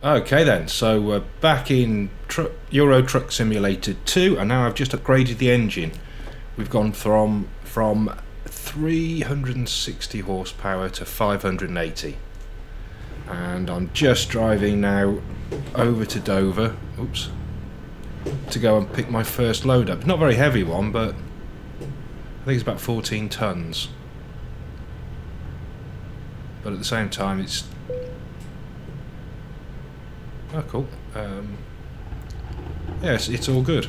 Okay then, so we're back in Euro Truck Simulator 2, and now I've just upgraded the engine. We've gone from 360 horsepower to 580, and I'm just driving now over to Dover. Oops. To go and pick my first load up. Not a very heavy one, but I think it's about 14 tons. But at the same time, it's oh cool. Yes, it's all good.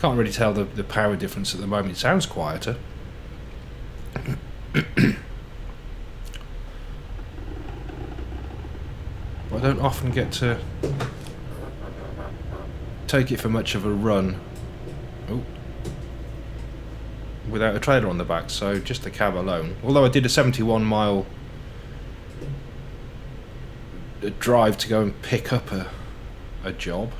Can't really tell the power difference at the moment. It sounds quieter. But I don't often get to take it for much of a run without a trailer on the back, so just the cab alone. Although I did a 71-mile drive to go and pick up a job.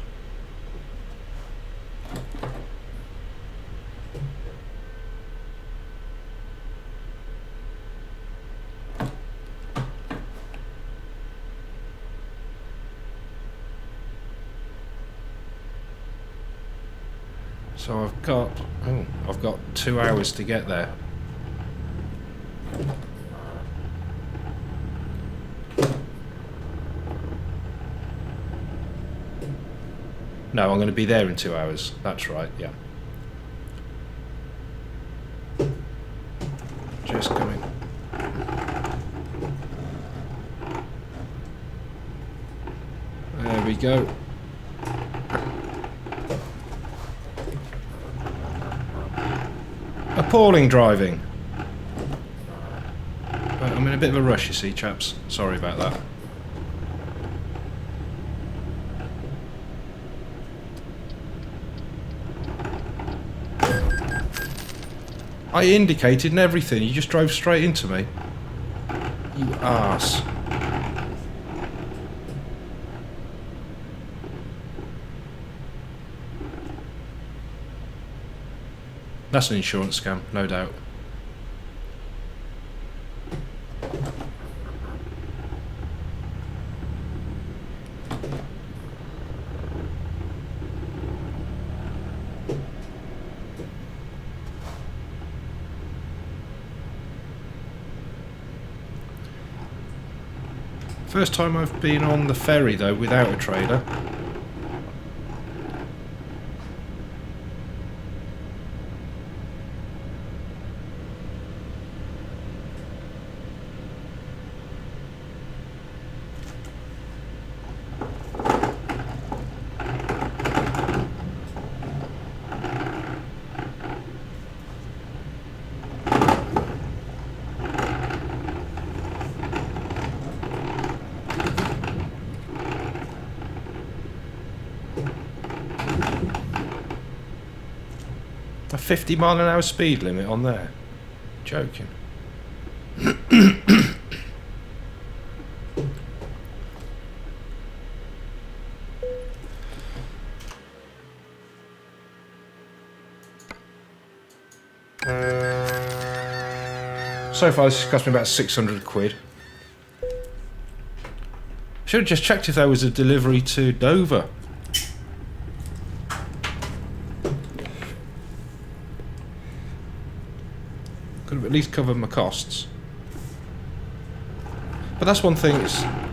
So I've got 2 hours to get there. No, I'm going to be there in 2 hours. That's right, yeah. Just coming. There we go. Appalling driving. But I'm in a bit of a rush, you see, chaps. Sorry about that. I indicated and everything. You just drove straight into me. You arse. That's an insurance scam, no doubt. First time I've been on the ferry though without a trailer. A 50-mile-an-hour speed limit on there. Joking. So far this has cost me about 600 quid. Should have just checked if there was a delivery to Dover. Could have at least covered my costs. But that's one thing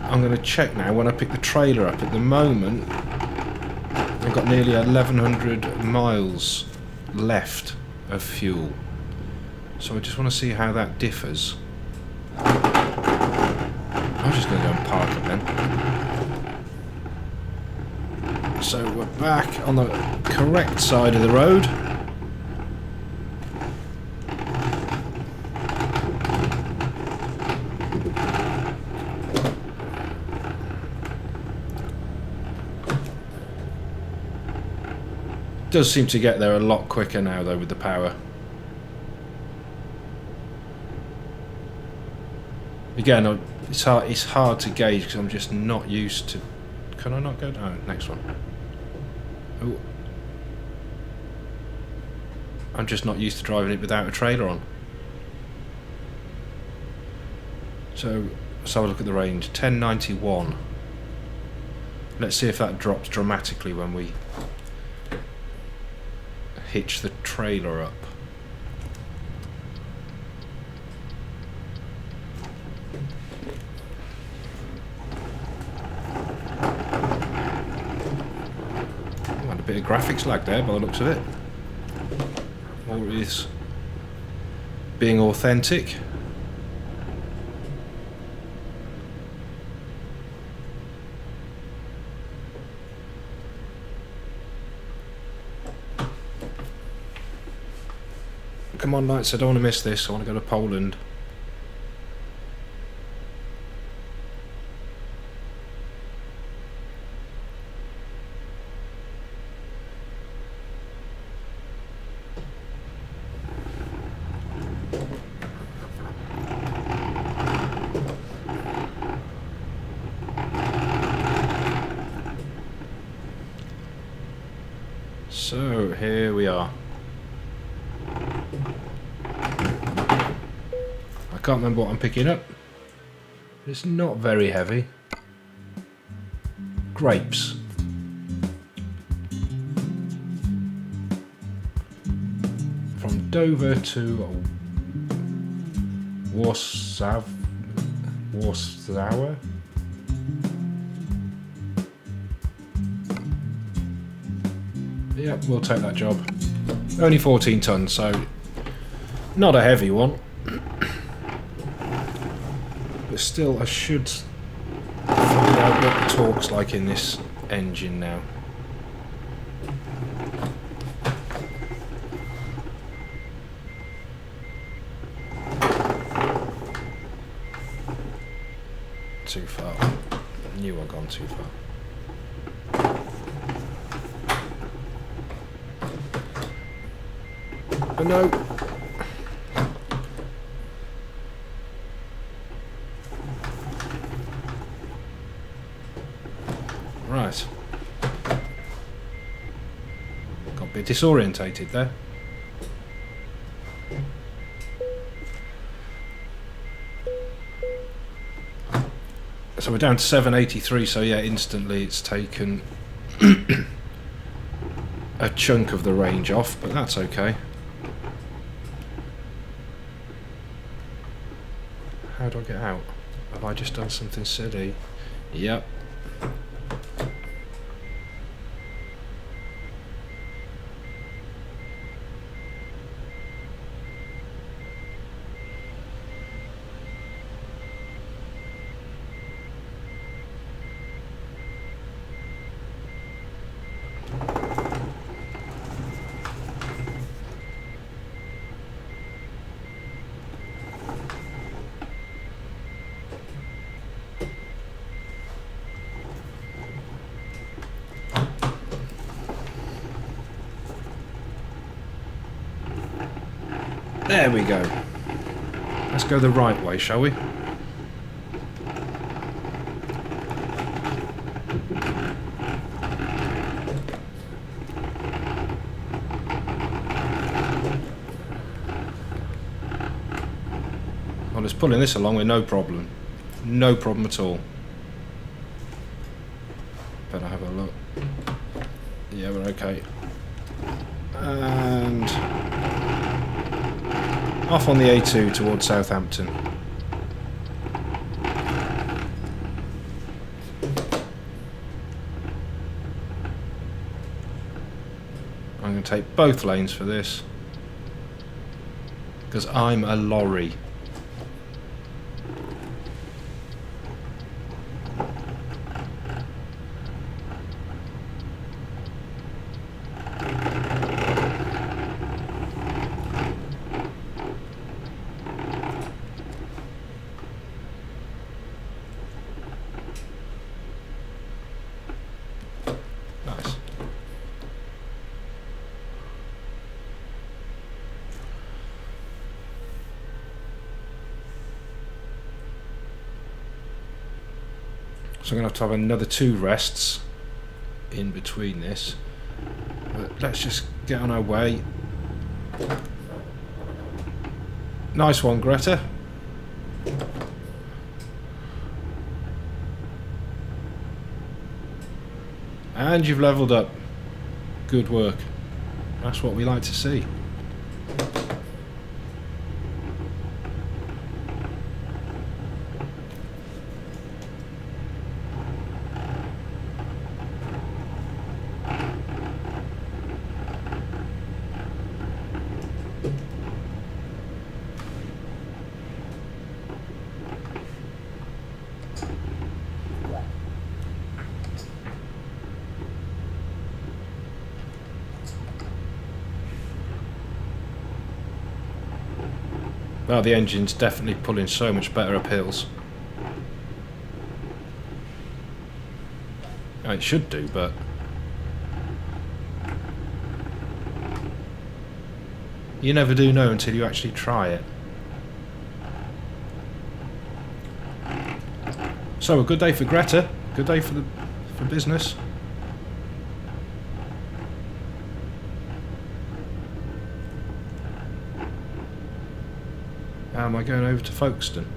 I'm going to check now when I pick the trailer up. At the moment, I've got nearly 1,100 miles left of fuel. So I just want to see how that differs. I'm just going to go and park it then. So we're back on the correct side of the road. Does seem to get there a lot quicker now though with the power. Again, it's hard to gauge because I'm just not used to. Can I not go? Oh, next one. Oh. I'm just not used to driving it without a trailer on. So let's have a look at the range. 1091. Let's see if that drops dramatically when we hitch the trailer up. Had a bit of graphics lag there by the looks of it. Or is being authentic. Come on, lights, I don't want to miss this. I want to go to Poland. So, here we are. I can't remember what I'm picking up. It's not very heavy. Grapes. From Dover to Warsaw. Yep, we'll take that job. Only 14 tons, so not a heavy one. But still, I should find out what the torque's like in this engine now. Too far. I knew I'd gone too far. But no. Right. Got a bit disorientated there. So we're down to 783, so yeah, instantly it's taken a chunk of the range off, but that's okay. How do I get out? Have I just done something silly? Yep. There we go. Let's go the right way, shall we? I'm just pulling this along with no problem. No problem at all. Better have a look. Yeah, we're okay. And off on the A2 towards Southampton. I'm going to take both lanes for this because I'm a lorry. So I'm going to have another 2 rests in between this. But let's just get on our way Nice one, Greta. And you've levelled up. Good work. That's what we like to see. Well, the engine's definitely pulling so much better up hills. It should do, but you never do know until you actually try it. So a good day for Greta, good day for business. How am I going over to Folkestone?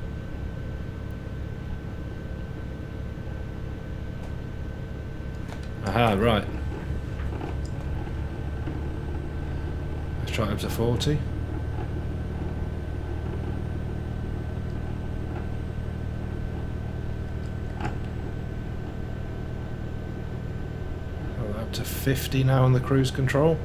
Aha, right. Let's try up to 40. Oh, up to 50 now on the cruise control.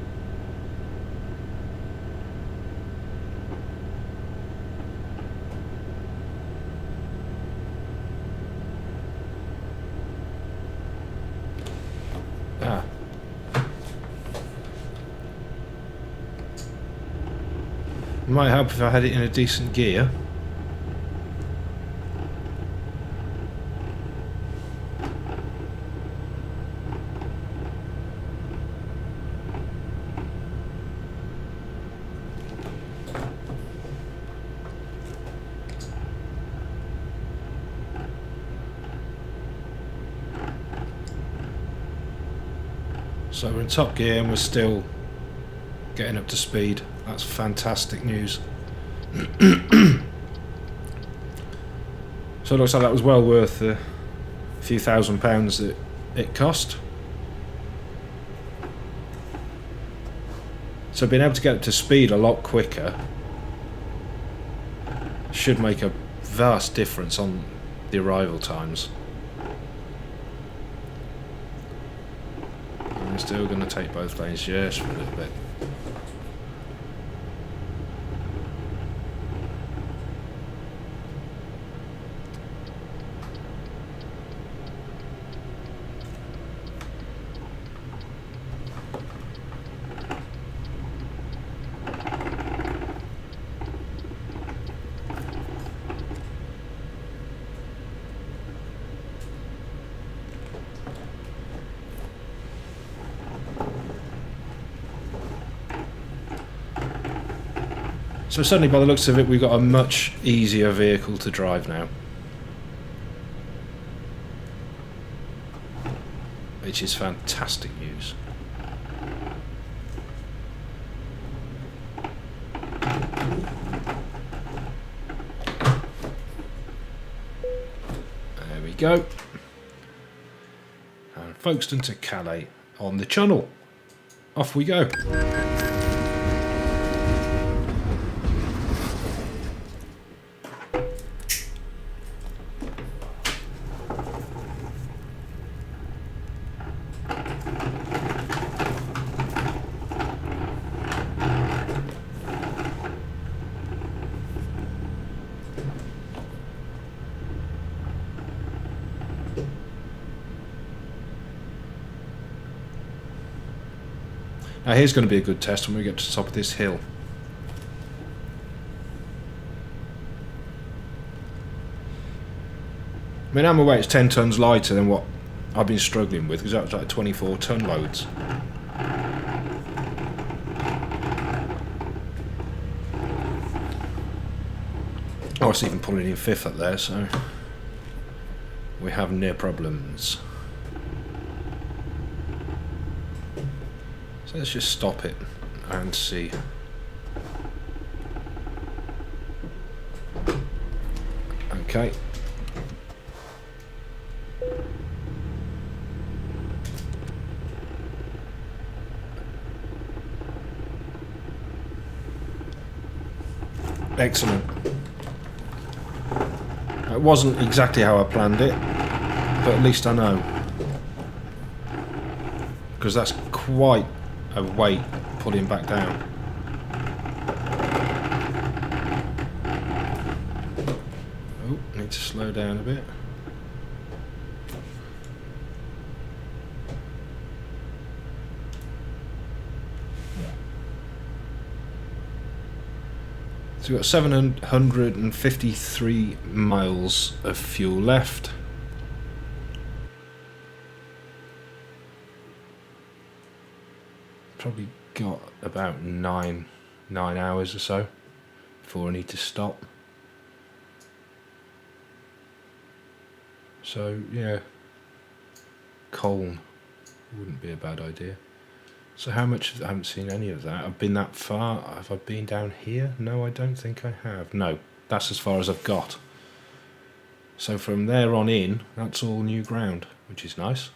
Might help if I had it in a decent gear. So we're in top gear and we're still getting up to speed. That's fantastic news. So it looks like that was well worth the few £1,000s that it cost. So being able to get up to speed a lot quicker should make a vast difference on the arrival times. I'm still going to take both lanes just for a little bit. So certainly by the looks of it, we've got a much easier vehicle to drive now. Which is fantastic news. There we go. And Folkestone to Calais on the channel. Off we go. Now here's going to be a good test when we get to the top of this hill. I mean, I'm aware it's 10 tonnes lighter than what I've been struggling with, because that was like 24 tonne loads. Oh, it's even pulling in fifth up there, so we have no problems. So let's just stop it and see Okay. Excellent. It wasn't exactly how I planned it, but at least I know. Because that's quite a weight pulling back down. Oh, need to slow down a bit. So we've got 753 miles of fuel left. Probably got about nine hours or so before I need to stop. So yeah, Colne wouldn't be a bad idea. So how much? I haven't seen any of that. I've been that far. Have I been down here? No, I don't think I have. No, that's as far as I've got. So from there on in, that's all new ground, which is nice.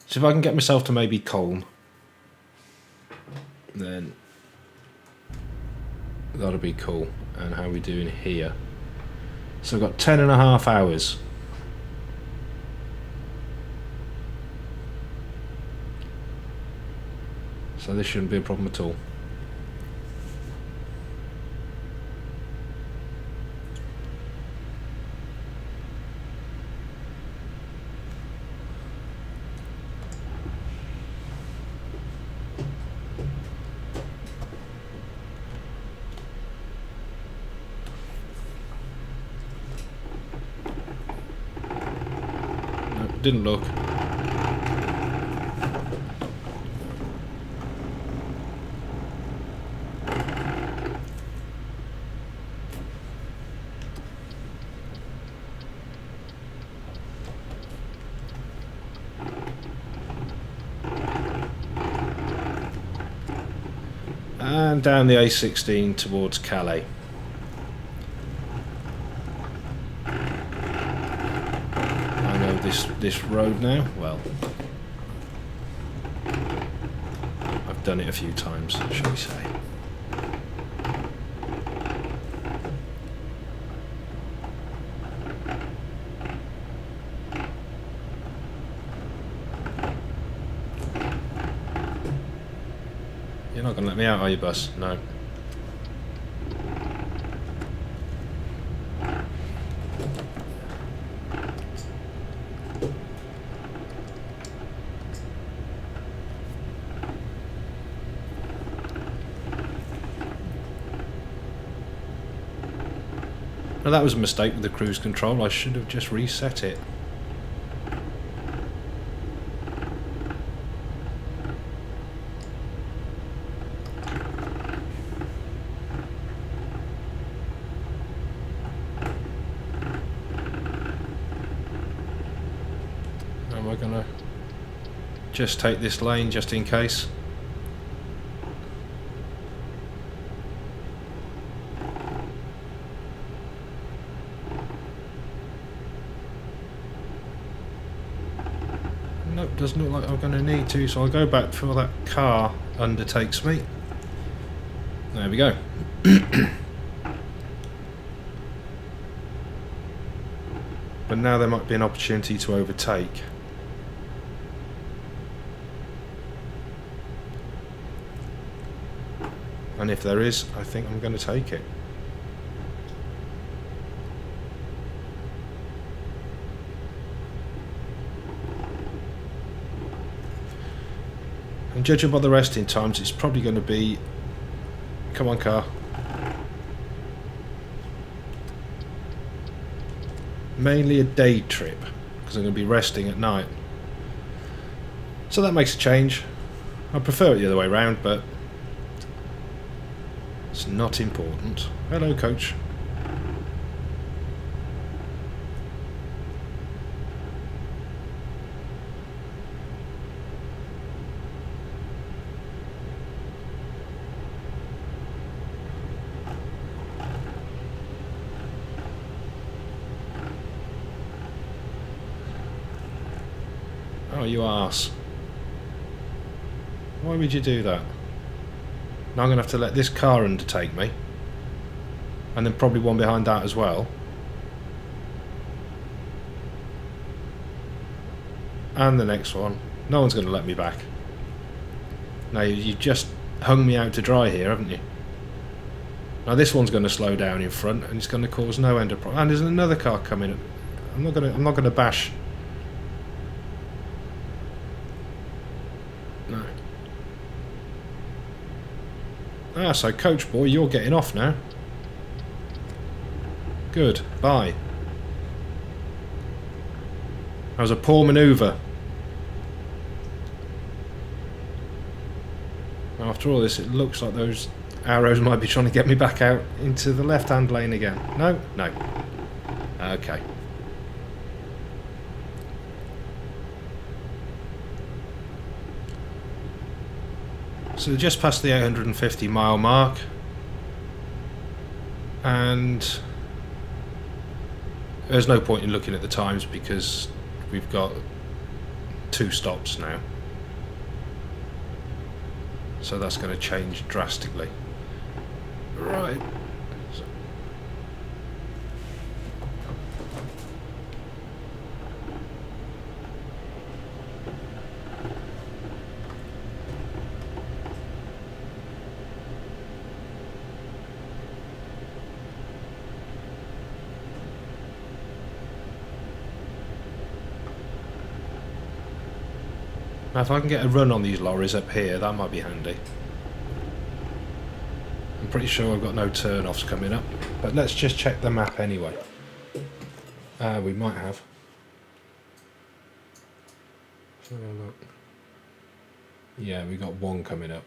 So if I can get myself to maybe Colne, then that'll be cool. And how are we doing here? So I've got 10.5 hours. So this shouldn't be a problem at all. No, didn't look. And down the A16 towards Calais. I know this road now. Well, I've done it a few times, shall we say. You're not going to let me out, are you, bus? No. Now that was a mistake with the cruise control. I should have just reset it. Am I gonna just take this lane just in case? Nope, doesn't look like I'm going to need to, so I'll go back before that car undertakes me. There we go. But now there might be an opportunity to overtake. And if there is, I think I'm going to take it. And judging by the resting times, it's probably going to be... Come on, car. Mainly a day trip, because I'm going to be resting at night. So that makes a change. I prefer it the other way around, but it's not important. Hello, coach. Oh, you arse. Why would you do that? Now I'm going to have to let this car undertake me. And then probably one behind that as well. And the next one. No one's going to let me back. Now you've just hung me out to dry here, haven't you? Now this one's going to slow down in front, and it's going to cause no end of problem. And there's another car coming. I'm not going to bash. No. Ah, so coach boy, you're getting off now. Good. Bye. That was a poor manoeuvre. After all this, it looks like those arrows might be trying to get me back out into the left-hand lane again. No? No. Okay. So just past the 850 mile mark. And there's no point in looking at the times because we've got 2 stops now. So that's going to change drastically. Right. Now if I can get a run on these lorries up here, that might be handy. I'm pretty sure I've got no turn-offs coming up, but let's just check the map anyway. We might have. Let's have a look. Yeah, we got 1 coming up.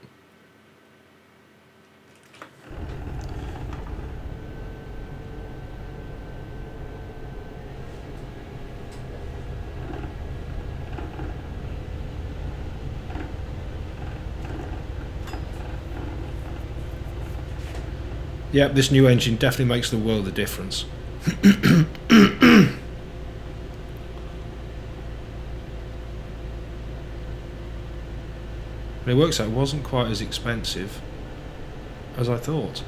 Yep, this new engine definitely makes the world of difference. And it works out it wasn't quite as expensive as I thought.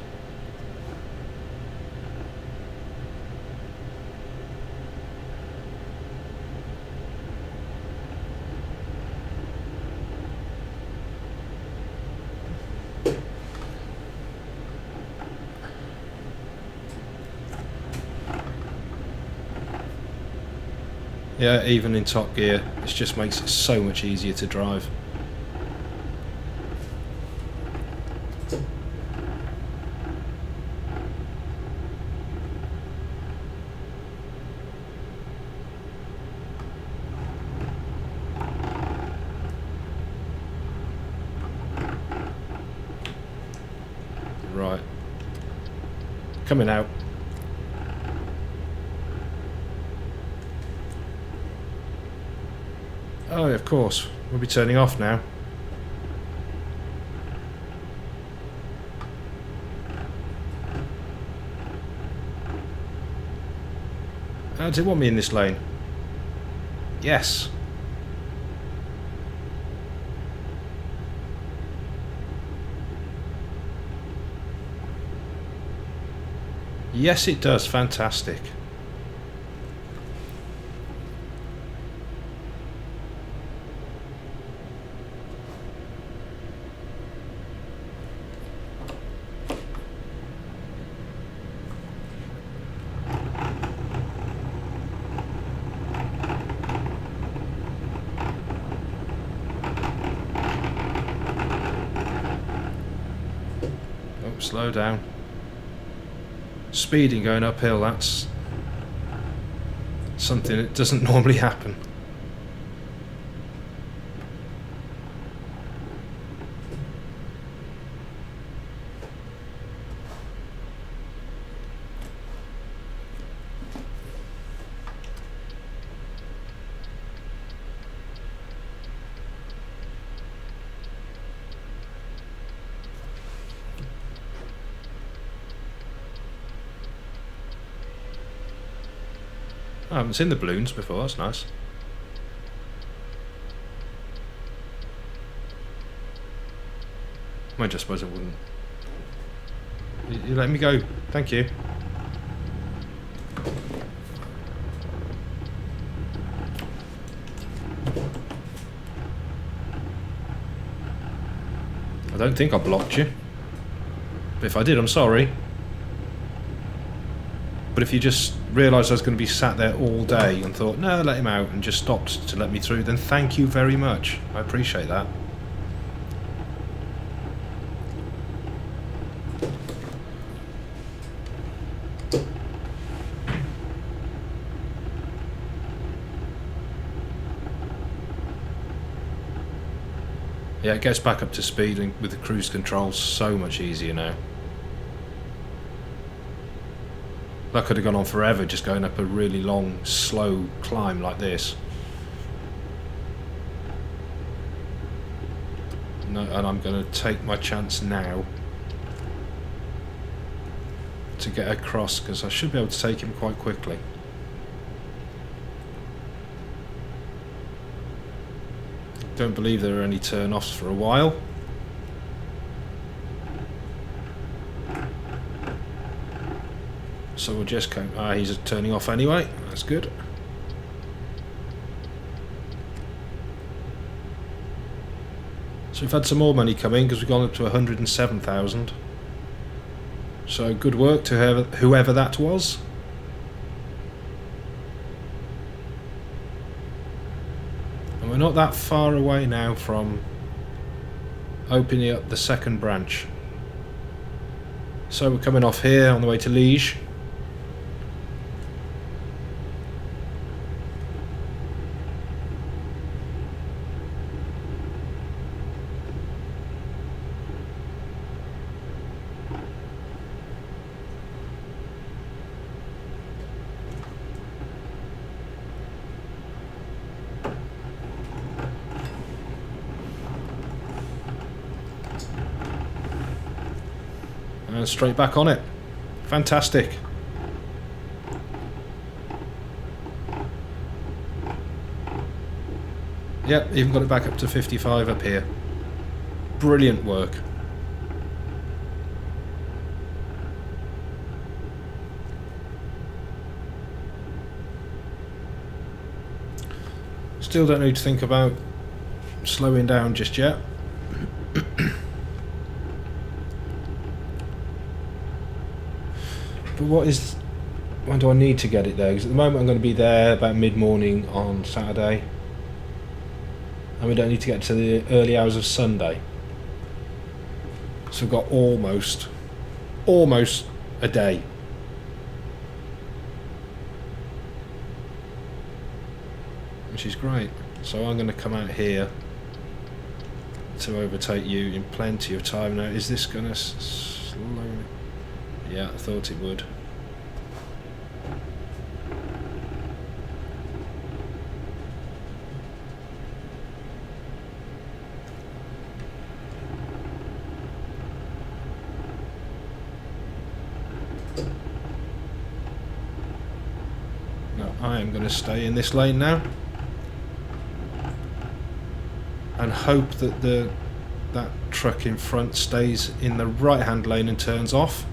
Yeah, even in top gear, it just makes it so much easier to drive. Right. Coming out. Oh, of course. We'll be turning off now. Does it want me in this lane? Yes. Yes, it does. Fantastic. Oh, slow down. Speeding going uphill, that's something that doesn't normally happen. I haven't seen the balloons before, that's nice. I just suppose I wouldn't. You let me go. Thank you. I don't think I blocked you. But if I did, I'm sorry. But if you just realised I was going to be sat there all day and thought, no, let him out, and just stopped to let me through, then thank you very much. I appreciate that. Yeah, it gets back up to speed and with the cruise control so much easier now. That could have gone on forever just going up a really long, slow climb like this. No, and I'm going to take my chance now to get across because I should be able to take him quite quickly. Don't believe there are any turn-offs for a while. So we'll just go... he's turning off anyway. That's good. So we've had some more money come in because we've gone up to 107,000. So good work to whoever that was. And we're not that far away now from opening up the second branch. So we're coming off here on the way to Liege. And straight back on it. Fantastic. Yep, even got it back up to 55 up here. Brilliant work. Still don't need to think about slowing down just yet. But when do I need to get it there? Because at the moment I'm going to be there about mid-morning on Saturday. And we don't need to get to the early hours of Sunday. So we've got almost a day. Which is great. So I'm going to come out here to overtake you in plenty of time. Now, is this going to slow me? Yeah, I thought it would. No, I am going to stay in this lane now and hope that that truck in front stays in the right-hand lane and turns off.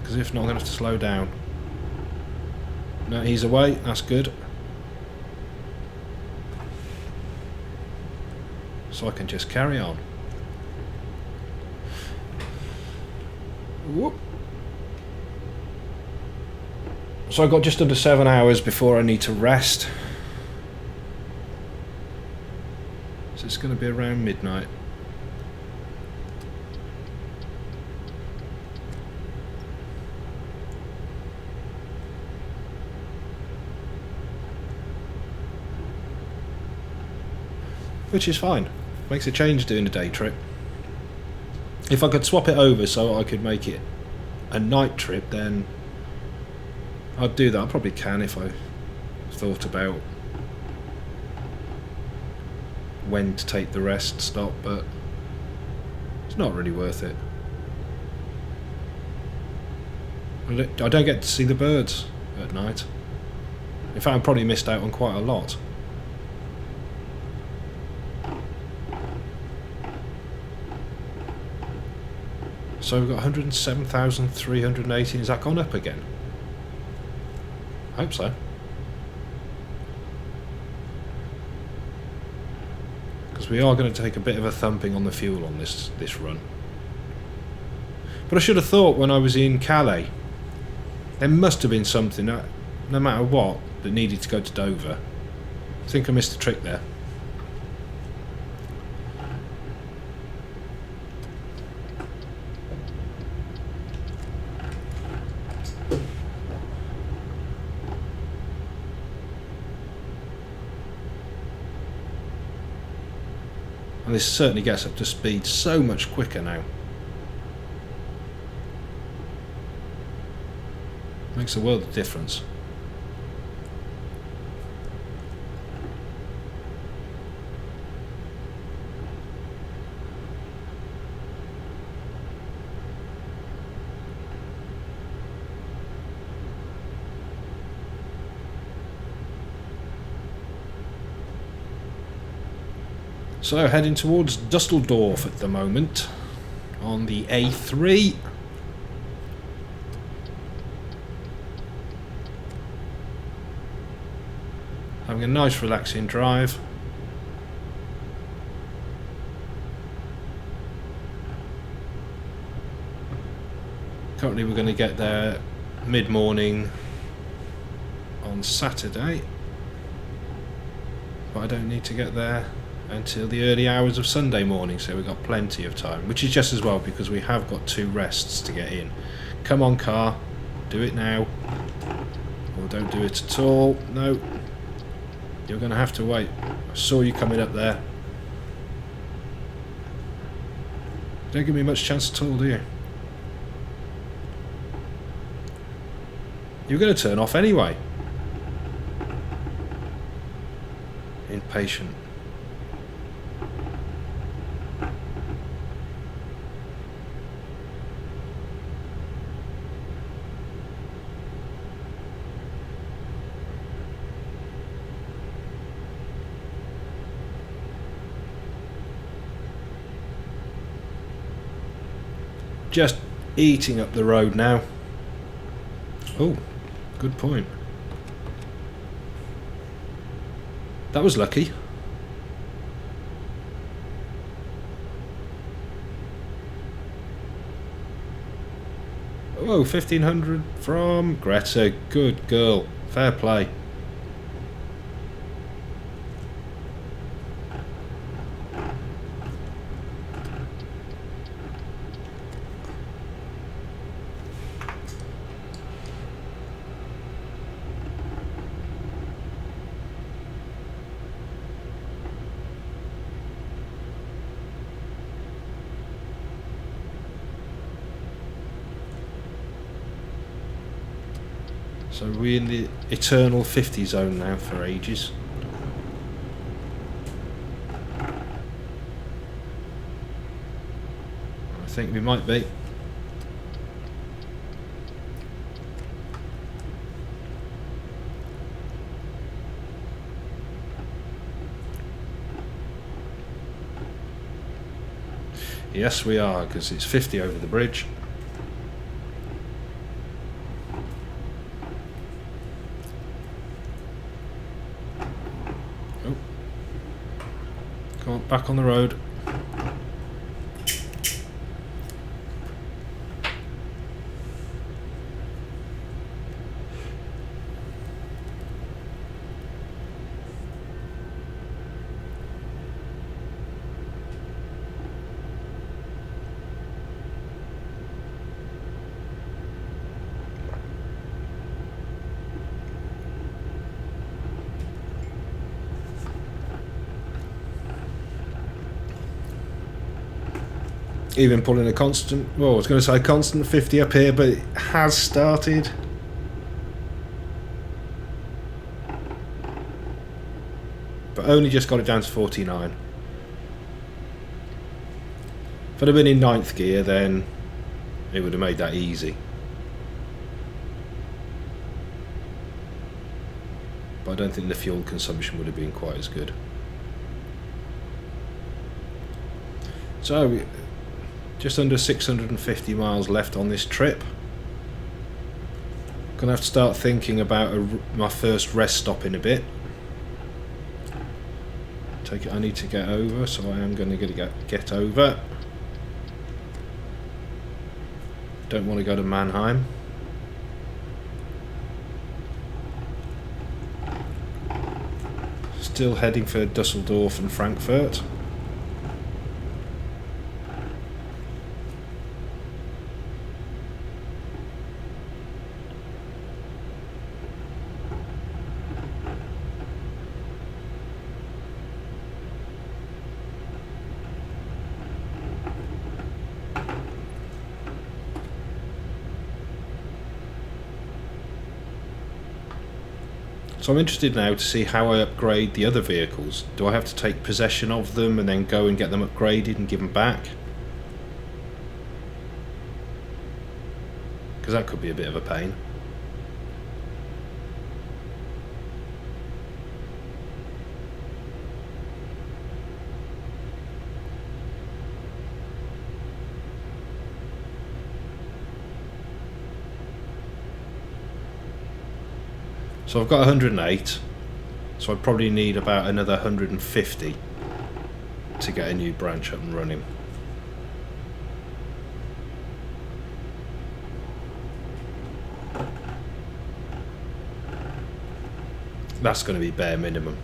Because if not, I'm going to have to slow down. No, he's away. That's good. So I can just carry on. Whoop. So I've got just under 7 hours before I need to rest. So it's going to be around midnight. Which is fine. Makes a change doing a day trip. If I could swap it over so I could make it a night trip, then I'd do that. I probably can if I thought about when to take the rest stop, but it's not really worth it. I don't get to see the birds at night. In fact, I probably missed out on quite a lot. So we've got 107,318. Has that gone up again? I hope so. Because we are going to take a bit of a thumping on the fuel on this run. But I should have thought when I was in Calais, there must have been something, no matter what, that needed to go to Dover. I think I missed a trick there. And this certainly gets up to speed so much quicker now. Makes a world of difference. So heading towards Dusseldorf at the moment on the A3. Having a nice relaxing drive. Currently we're going to get there mid-morning on Saturday, but I don't need to get there until the early hours of Sunday morning, so we've got plenty of time, which is just as well because we have got 2 rests to get in. Come on, car, do it now, or don't do it at all. No, you're going to have to wait. I saw you coming up there. Don't give me much chance at all, do you? You're going to turn off anyway. Impatient. Just eating up the road now. Oh, good point. That was lucky. Oh, 1500 from Greta. Good girl. Fair play. So we're in the eternal 50 zone now for ages. I think we might be. Yes, we are, because it's 50 over the bridge. Oh. Come on, back on the road. Even pulling a constant, well, I was going to say constant 50 up here, but it has started. But only just got it down to 49. If I'd have been in 9th gear, then it would have made that easy. But I don't think the fuel consumption would have been quite as good. So Just under 650 miles left on this trip. Gonna have to start thinking about my first rest stop in a bit. I need to get over, so I am going to get over. Don't want to go to Mannheim. Still heading for Dusseldorf and Frankfurt. So I'm interested now to see how I upgrade the other vehicles. Do I have to take possession of them and then go and get them upgraded and give them back? Because that could be a bit of a pain. So I've got 108, so I probably need about another 150 to get a new branch up and running. That's going to be bare minimum.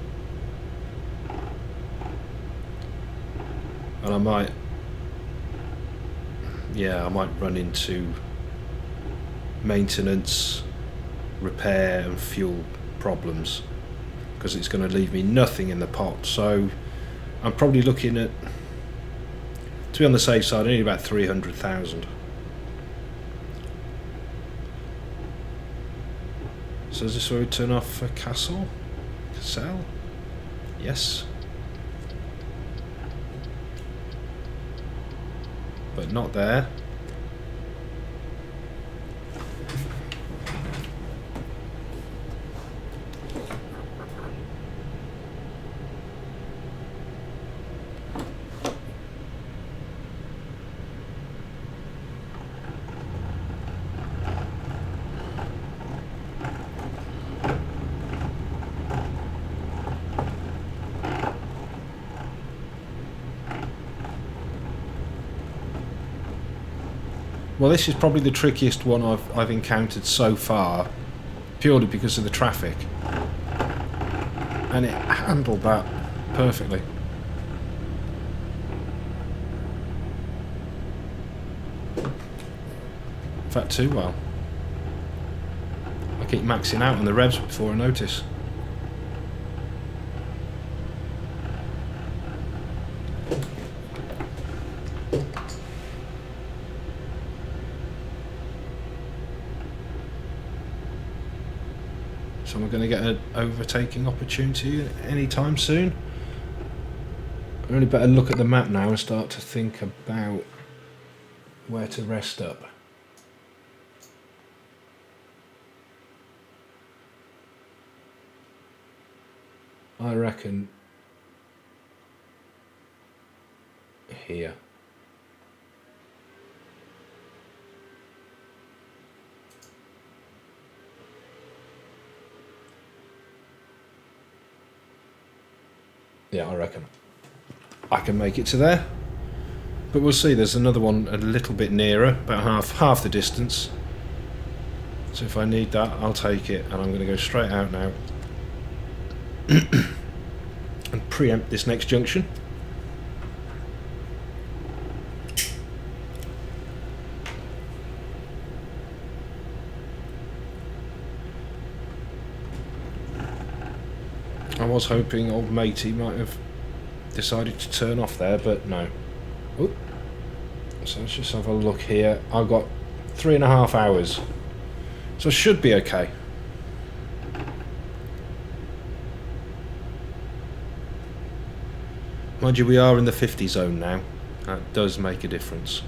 And I might run into maintenance, repair and fuel problems, because it's going to leave me nothing in the pot. So I'm probably looking at, to be on the safe side, I need about 300,000. So is this where we turn off for Kassel? Yes. But not there. Well, this is probably the trickiest one I've encountered so far, purely because of the traffic, and it handled that perfectly. In fact, too well. I keep maxing out on the revs before I notice. So we're going to get an overtaking opportunity anytime soon. I really better look at the map now and start to think about where to rest up. I reckon here. Yeah, I reckon I can make it to there, but we'll see. There's another one a little bit nearer, about half the distance. So if I need that, I'll take it, and I'm going to go straight out now and preempt this next junction. I was hoping old matey might have decided to turn off there, but no. Ooh. So let's just have a look here. I've got 3.5 hours, so I should be okay. Mind you, we are in the 50 zone now. That does make a difference.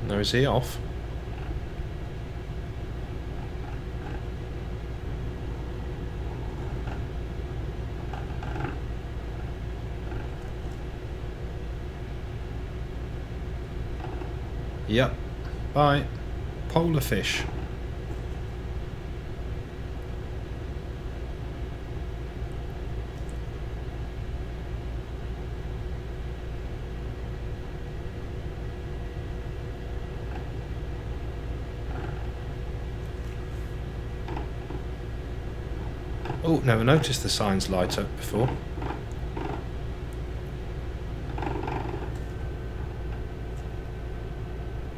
No, is he off? Yep. Bye. Polar fish. Oh, never noticed the signs light up before.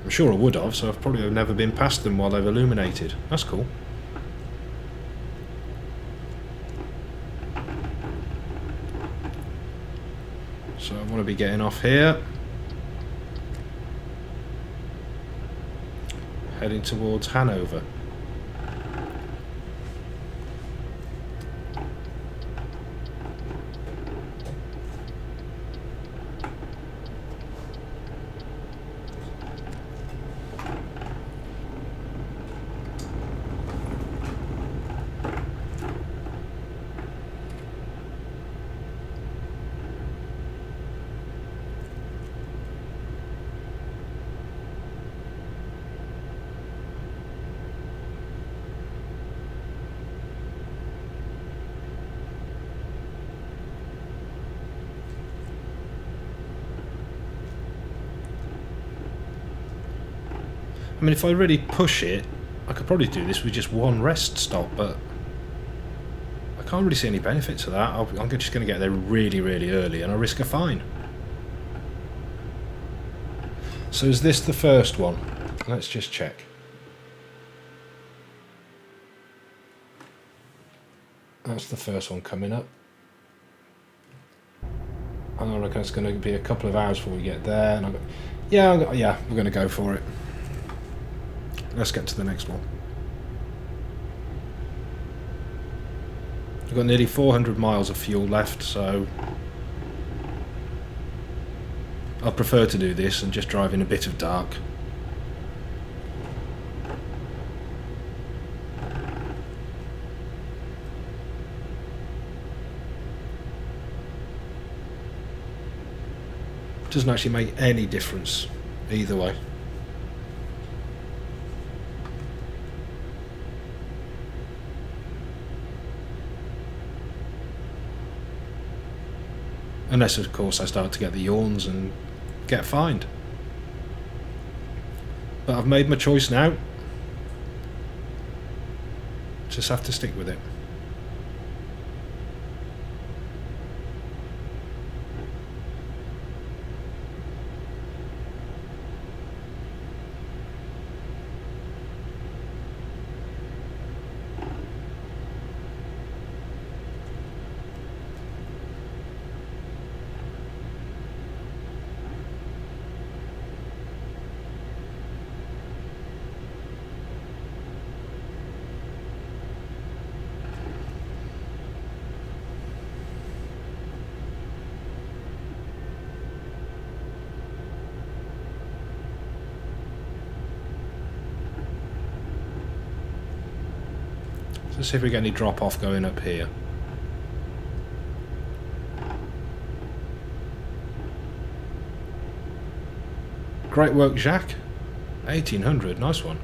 I'm sure I would have, so I've probably never been past them while they've illuminated. That's cool. So I want to be getting off here. Heading towards Hanover. I mean, if I really push it, I could probably do this with just one rest stop, but I can't really see any benefit to that. I'm just going to get there really, really early and I risk a fine. So is this the first one? Let's just check. That's the first one coming up. And I reckon it's going to be a couple of hours before we get there. And yeah, we're going to go for it. Let's get to the next one. We've got nearly 400 miles of fuel left, so I prefer to do this and just drive in a bit of dark. Doesn't actually make any difference either way. Unless, of course, I start to get the yawns and get fined. But I've made my choice now. Just have to stick with it. Let's see if we get any drop off going up here. Great work, Jacques. 1800, nice one.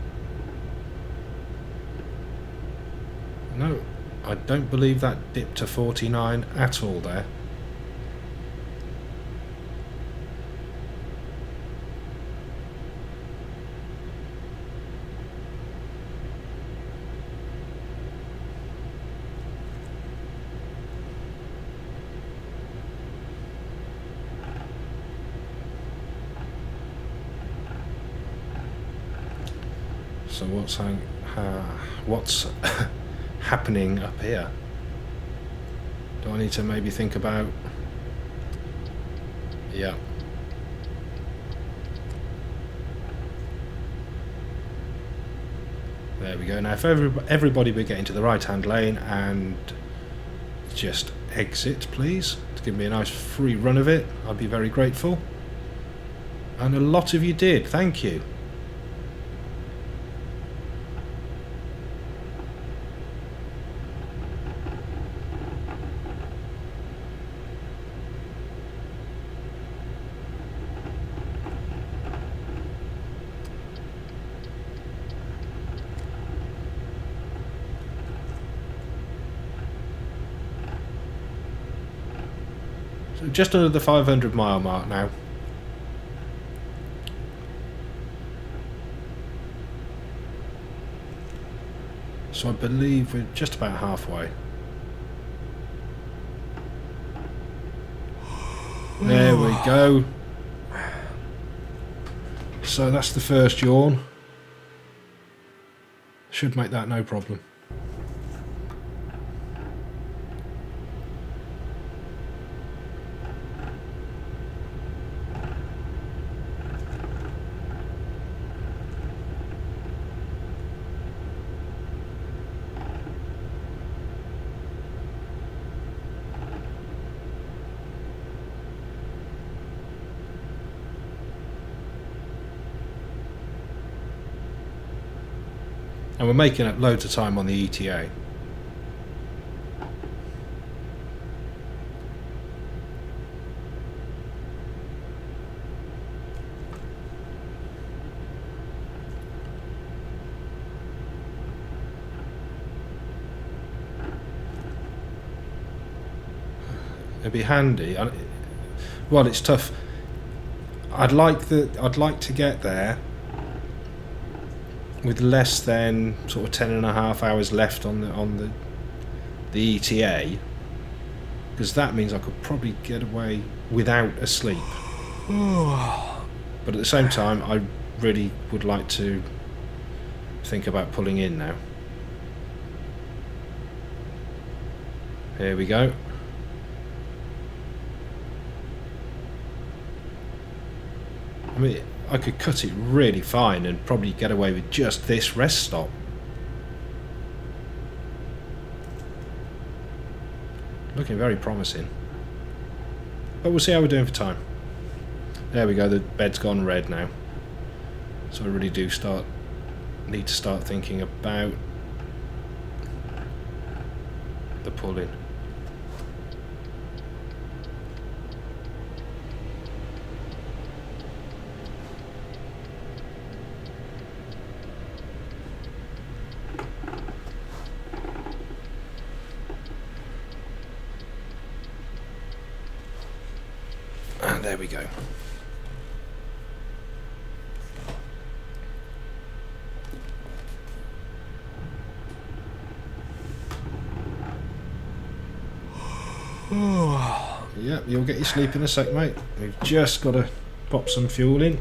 No, I don't believe that dipped to 49 at all there. So what's happening up here? Do I need to maybe think about... Yeah. There we go. Now if everybody would get into the right hand lane and just exit, please, to give me a nice free run of it, I'd be very grateful. And a lot of you did, thank you. So just under the 500 mile mark now. So I believe we're just about halfway. There we go. So that's the first yawn. Should make that no problem. And we're making up loads of time on the ETA. It'd be handy. Well, it's tough. I'd like to get there with less than sort of 10.5 hours left on the ETA, because that means I could probably get away without a sleep. But at the same time, I really would like to think about pulling in now. Here we go. I mean, I could cut it really fine and probably get away with just this rest stop. Looking very promising. But we'll see how we're doing for time. There we go, the bed's gone red now. So I really do need to start thinking about the pull-in. There we go. Yep, you'll get your sleep in a sec, mate. We've just got to pop some fuel in.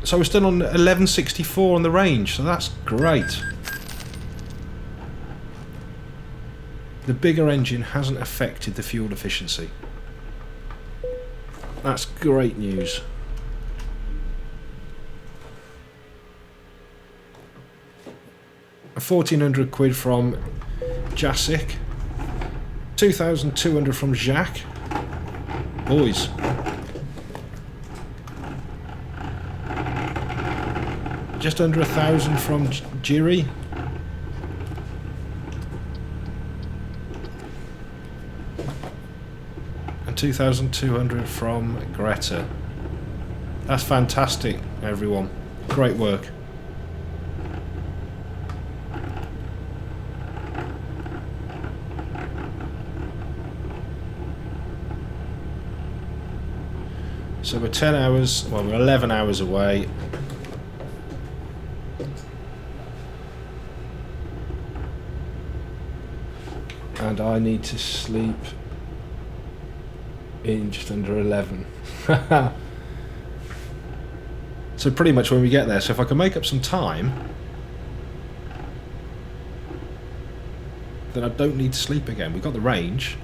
So we're still on 1164 on the range, so that's great. The bigger engine hasn't affected the fuel efficiency. That's great news. £1,400 from Jacek, 2,200 from Jacques. Boys. Just under 1,000 from Jiri. And 2,200 from Greta. That's fantastic, everyone. Great work. So we're 10 hours, well, we're 11 hours away. And I need to sleep in just under 11. So pretty much when we get there, so if I can make up some time, then I don't need to sleep again. We've got the range.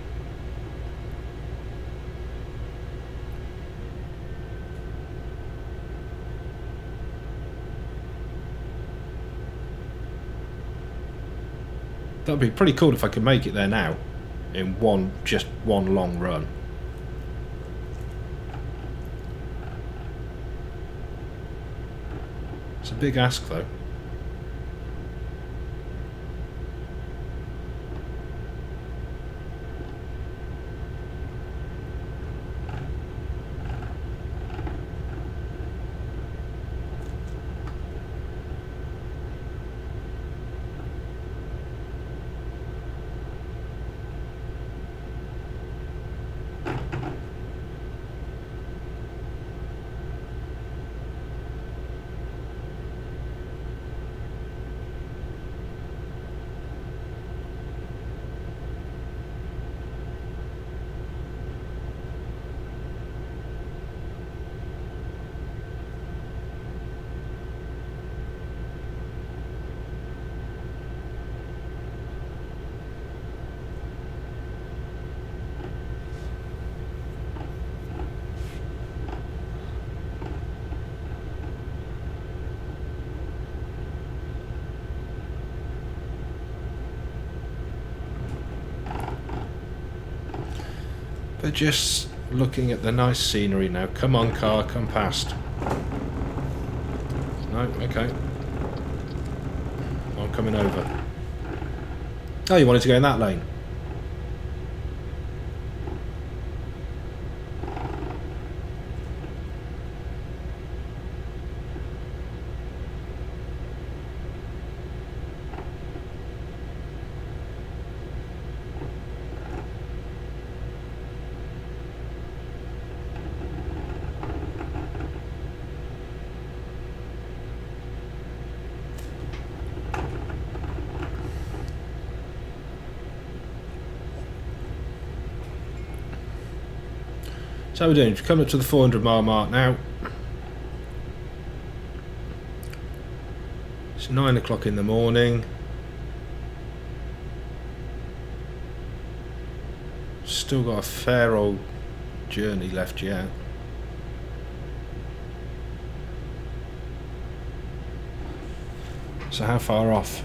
That'd be pretty cool if I could make it there now in just one long run. It's a big ask though. But just looking at the nice scenery now. Come on, car, come past. No, okay. I'm coming over. Oh, you wanted to go in that lane? So we're doing, coming up to the 400 mile mark now. It's 9 o'clock in the morning. Still got a fair old journey left yet. So how far off?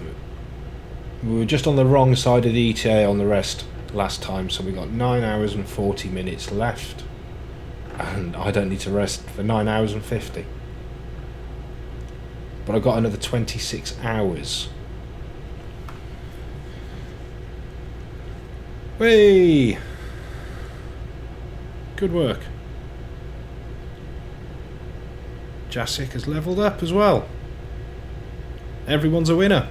We were just on the wrong side of the ETA on the rest last time, so we got 9 hours and 40 minutes left. And I don't need to rest for 9 hours and 50. But I've got another 26 hours. Whee! Good work. Jacek has leveled up as well. Everyone's a winner.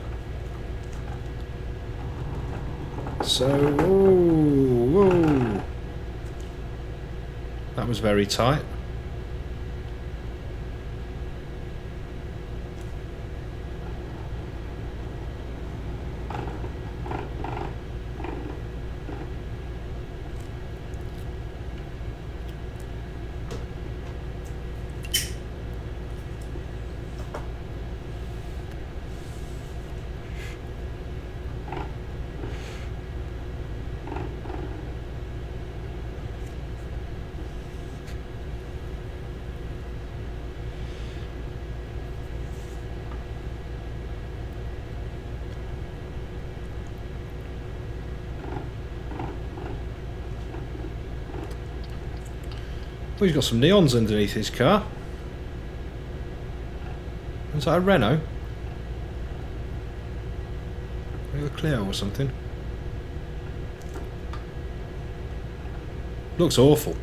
So, whoa. That was very tight. Oh, he's got some neons underneath his car. Is that a Renault? Maybe a Clio or something. Looks awful.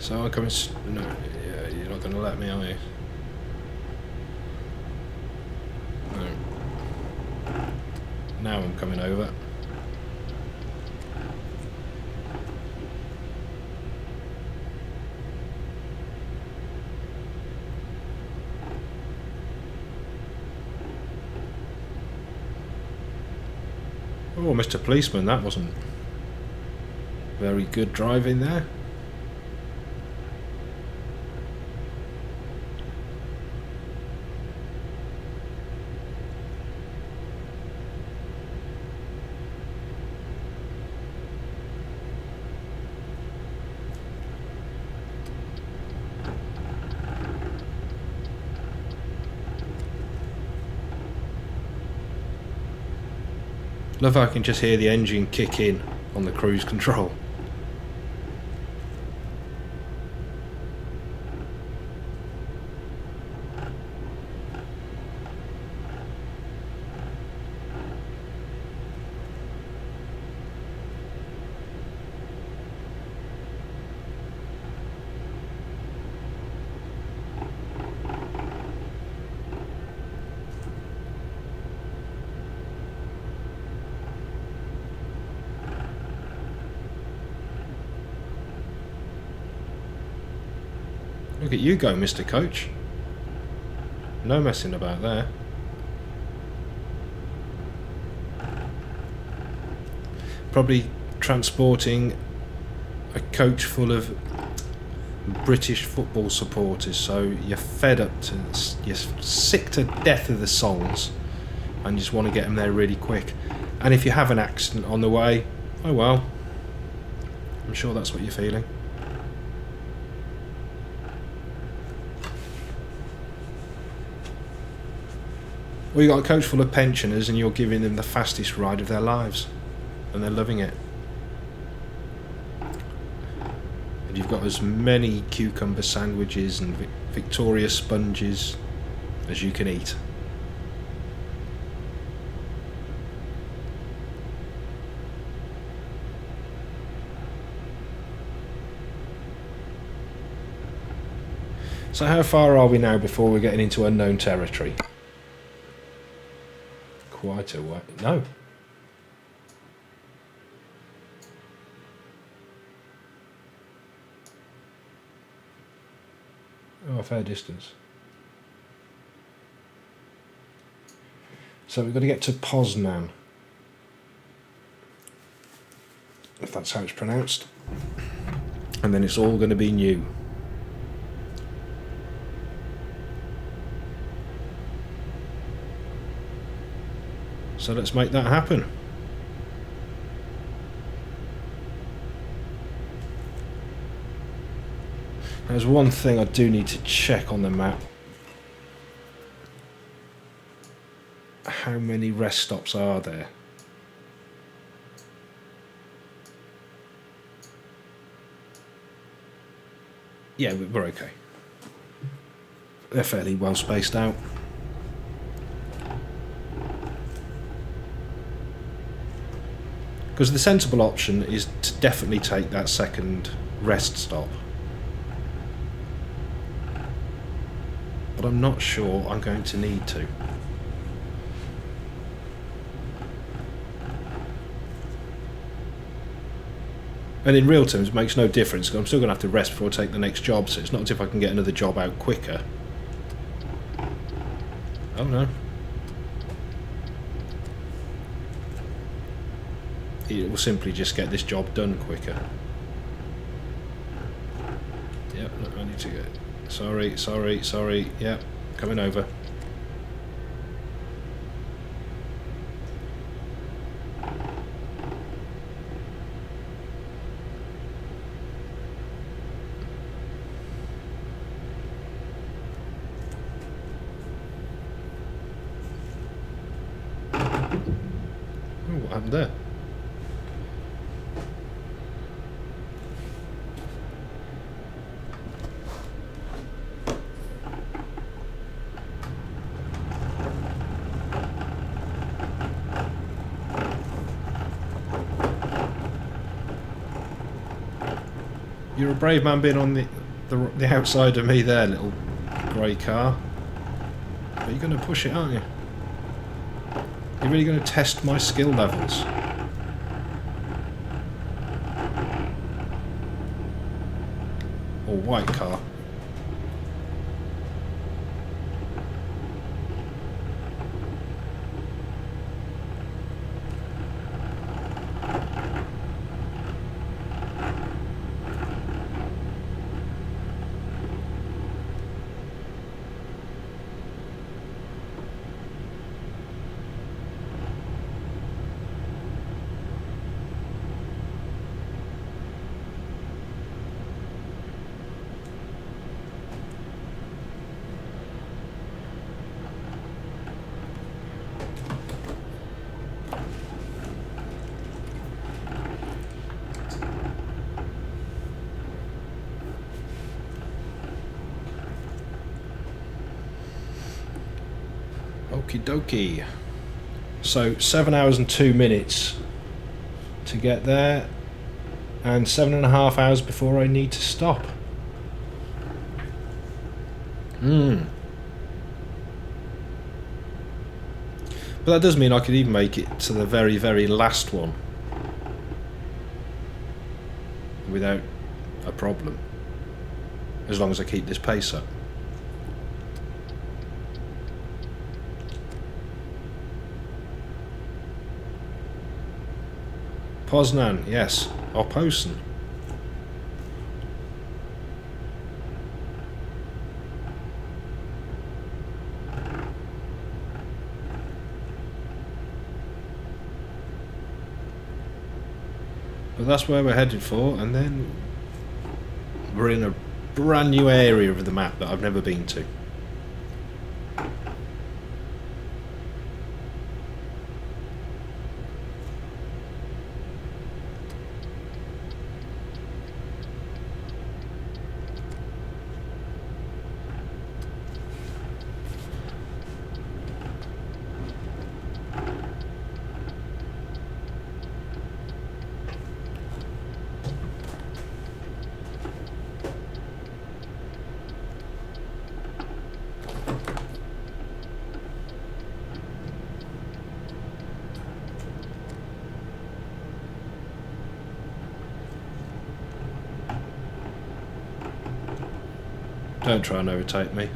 So I'm coming. No, yeah, you're not going to let me, are you? No. Now I'm coming over. Oh, Mr. Policeman, that wasn't very good driving there. Love how I can just hear the engine kick in on the cruise control. Look at you go, Mr. Coach. No messing about there. Probably transporting a coach full of British football supporters, so you're fed up to, you're sick to death of the songs and you just want to get them there really quick. And if you have an accident on the way, oh well, I'm sure that's what you're feeling. Well, you got a coach full of pensioners and you're giving them the fastest ride of their lives and they're loving it. And you've got as many cucumber sandwiches and Victoria sponges as you can eat. So how far are we now before we're getting into unknown territory? Quite a way. No. Oh, a fair distance. So we've got to get to Poznan, if that's how it's pronounced. And then it's all going to be new. So let's make that happen. There's one thing I do need to check on the map. How many rest stops are there? Yeah, we're okay. They're fairly well spaced out. Because the sensible option is to definitely take that second rest stop. But I'm not sure I'm going to need to. And in real terms it makes no difference because I'm still going to have to rest before I take the next job, so it's not as if I can get another job out quicker. Oh no. It will simply just get this job done quicker. Yep, I need to go. Sorry. Yep, coming over. Oh, what happened there? You're a brave man being on the outside of me there, little grey car. But you're going to push it, aren't you? You're really going to test my skill levels. Or white car. Okie dokie. So 7 hours and 2 minutes to get there, and 7.5 hours before I need to stop. But that does mean I could even make it to the very, very last one without a problem, as long as I keep this pace up. Poznan, yes. Oposan. But that's where we're headed for, and then we're in a brand new area of the map that I've never been to. Don't try and overtake me.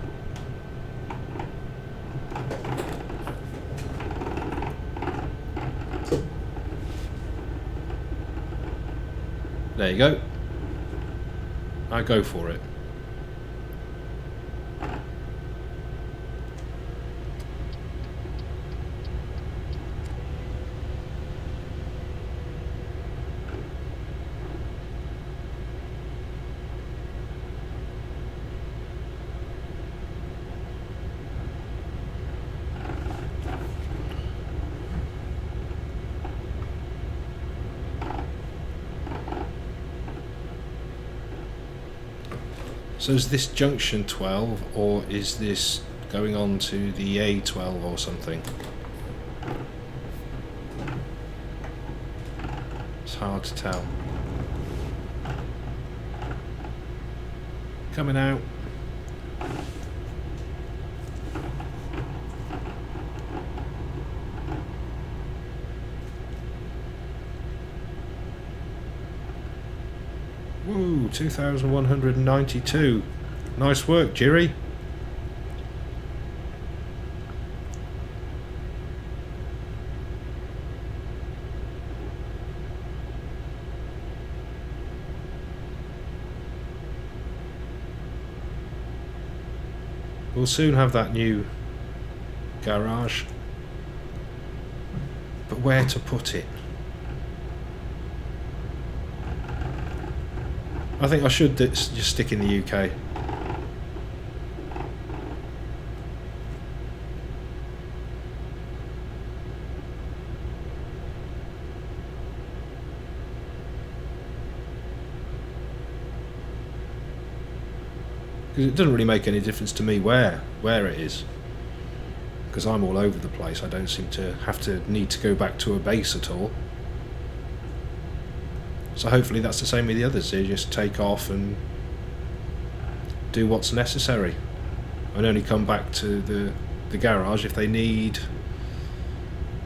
There you go. I go for it. So is this junction 12, or is this going on to the A12 or something? It's hard to tell. Coming out. Woo, 2,192. Nice work, Jiri. We'll soon have that new garage. But where to put it? I think I should just stick in the UK. Because it doesn't really make any difference to me where it is. Because I'm all over the place. I don't seem to need to go back to a base at all. So hopefully that's the same with the others. They just take off and do what's necessary, and only come back to the garage if they need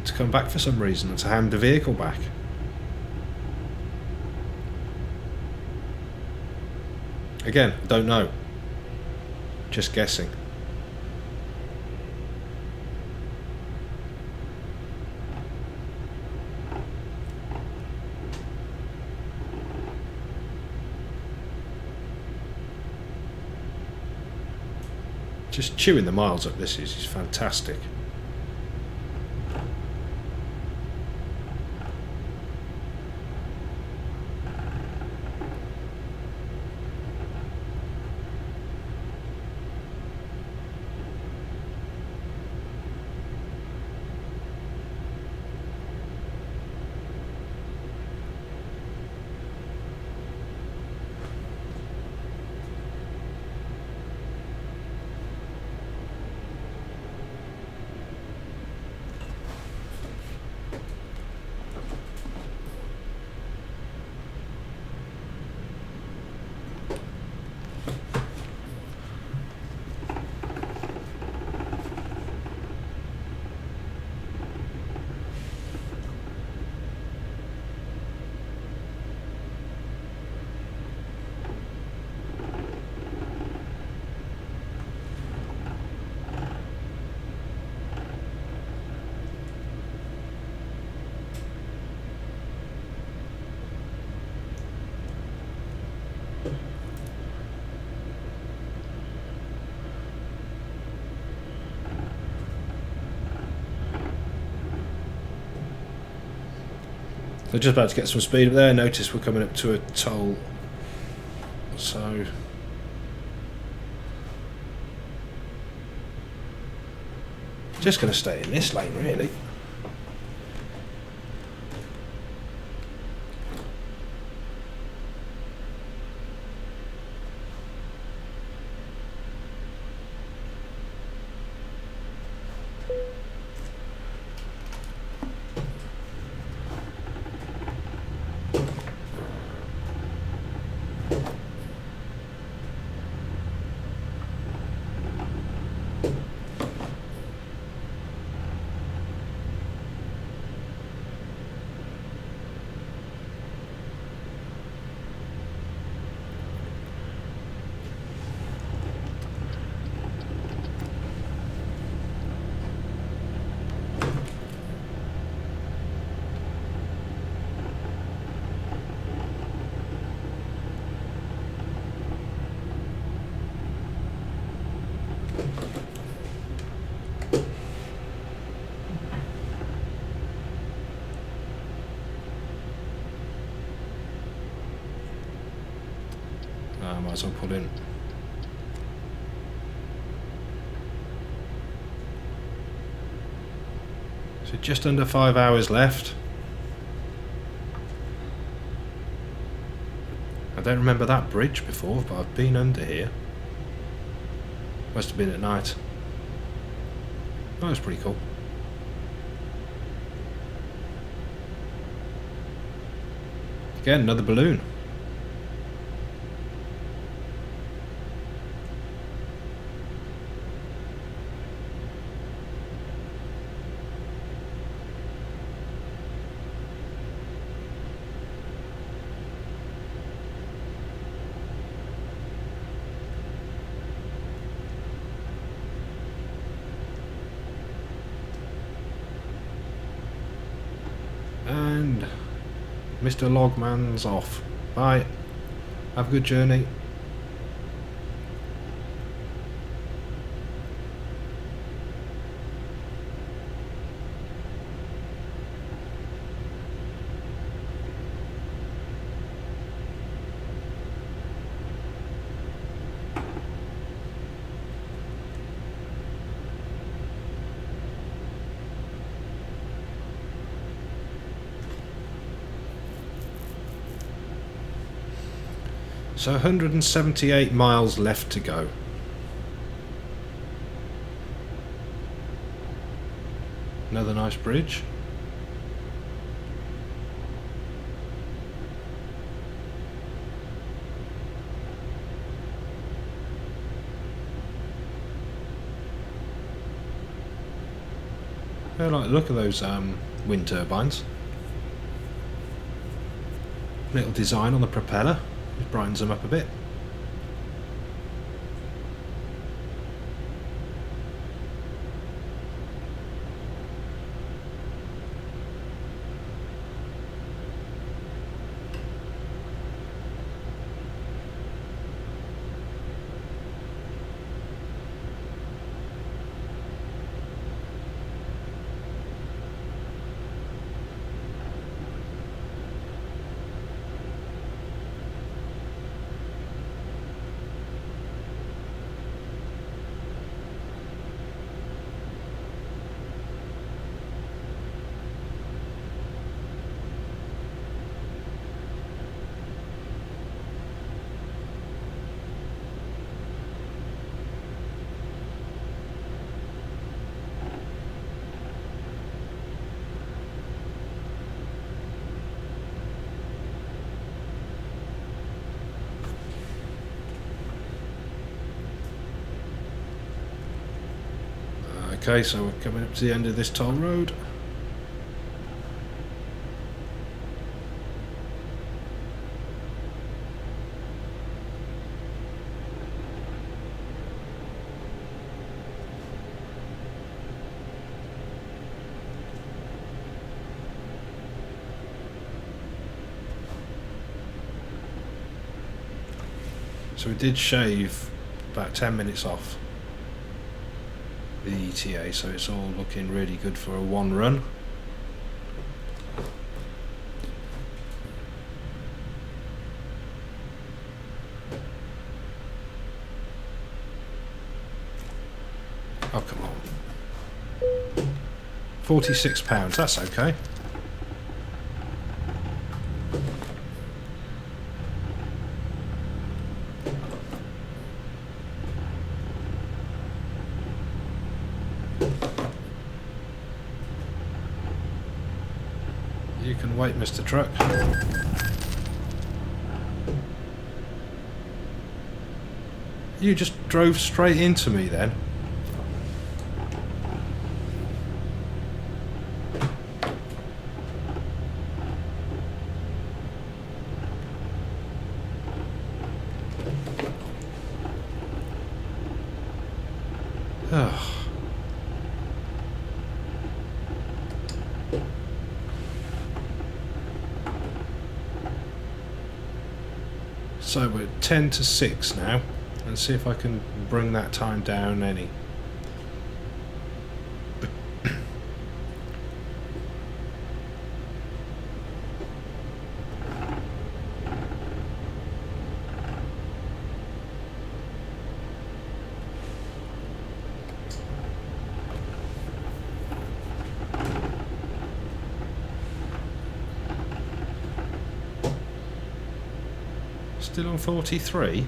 to come back for some reason, and to hand the vehicle back. Again, don't know. Just guessing. Just chewing the miles up this is fantastic. They're just about to get some speed up there. Notice we're coming up to a toll. So just going to stay in this lane really. Might as well pull in. So just under 5 hours left. I don't remember that bridge before, but I've been under here. Must have been at night. That was pretty cool. Again, another balloon. And Mr. Logman's off. Bye. Have a good journey. So 178 miles left to go. Another nice bridge. I like the look of those wind turbines. Little design on the propeller. It brightens them up a bit. Okay, so we're coming up to the end of this toll road. So we did shave about 10 minutes off the ETA, so it's all looking really good for a one run. Oh, come on. £46, that's okay. You can wait, Mr. Truck. You just drove straight into me then. Ugh. So we're 10 to 6 now. Let's see if I can bring that time down any. Still on 43.